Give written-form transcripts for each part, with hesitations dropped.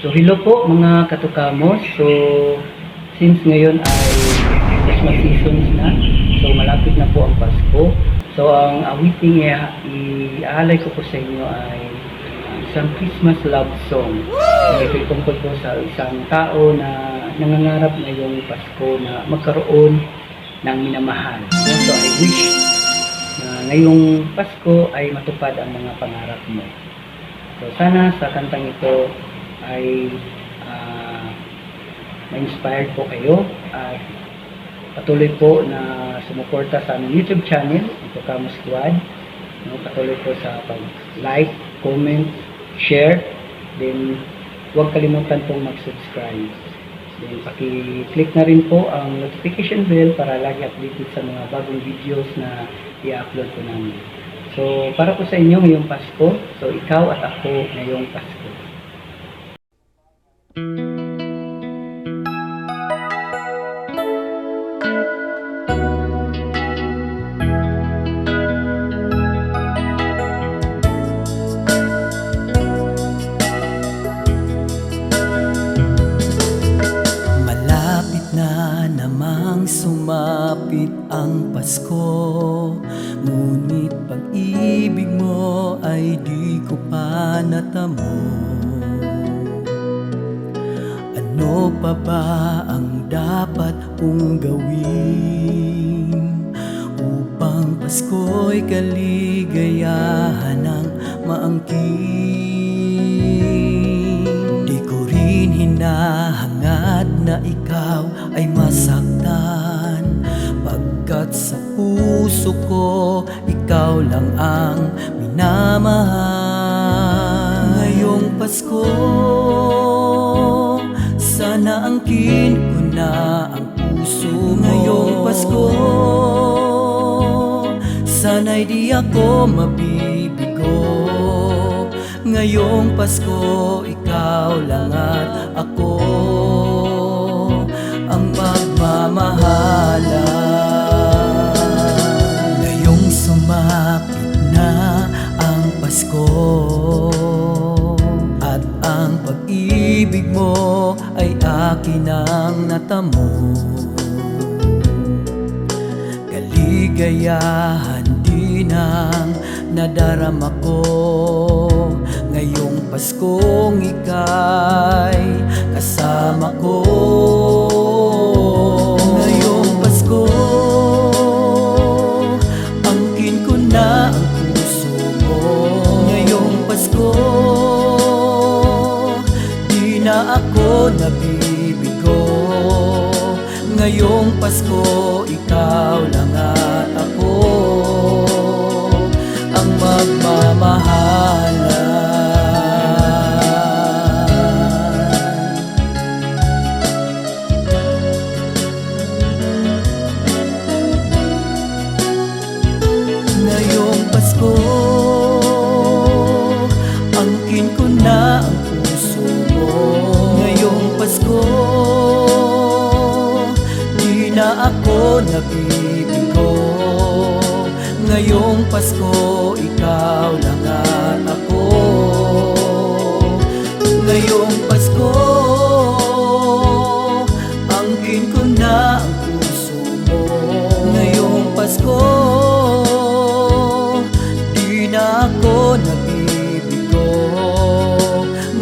So hello po mga katukamos. So since ngayon ay Christmas seasons na, so malapit na po ang Pasko. So ang awiting iaalay ko po sa inyo ay isang Christmas love song. Ito tungkol po sa isang tao na nangangarap ngayong Pasko na magkaroon ng minamahal. So I wish na ngayong Pasko ay matupad ang mga pangarap mo. So sana sa kantang ito ay ma-inspired po kayo at patuloy po na sumuporta sa aming YouTube channel, ito Kamo Squad. Patuloy po sa pag-like, comment, share, then huwag kalimutan pong mag-subscribe. Then paki-click na rin po ang notification bell para lagi updated sa mga bagong videos na i-upload po namin. So para po sa inyo ngayong Pasko, so ikaw at ako ngayong Pasko. Malapit na namang sumapit ang Pasko, ngunit pag-ibig mo ay di ko pa natamo. Ano pa ba ang dapat kong gawin upang Pasko'y kaligayahan ng maangkin? Di ko rin hinahangad na ikaw ay masaktan, pagkat sa puso ko ikaw lang ang minamahal. Ngayong Pasko, sana angkin ko na ang puso mo. Ngayong Pasko, sana'y di ako mabibigo. Ngayong Pasko, ikaw lang at ako ang magmamahalan. Ngayong sumapit na ang Pasko at ang pag-ibig mo ay akin ang natamo. Kaligayahan din ang nadarama ko ngayong Paskong ika'y kasama ko. Ngayong Pasko, angkin ko na ang puso mo. Ngayong Pasko, di na ako nabibigo. Ngayong Pasko, ikaw lang at ako ang magmamahalan. Ngayong Pasko, angkin ko na ang puso mo. Ngayong Pasko, di na ako nabibigo. Ngayong Pasko, ikaw lang at ako. Ngayong Pasko, angkin ko na ang puso mo. Ngayong Pasko, di na ako nabibigo.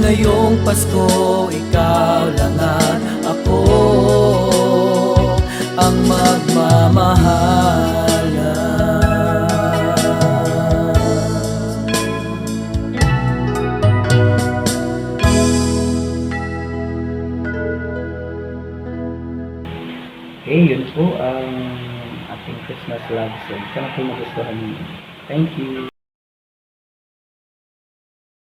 Ngayong Pasko, ikaw lang at ako ang magmamahalan. Okay, yun po ang ating Christmas love song. Sana po magustuhan niyo. Thank you.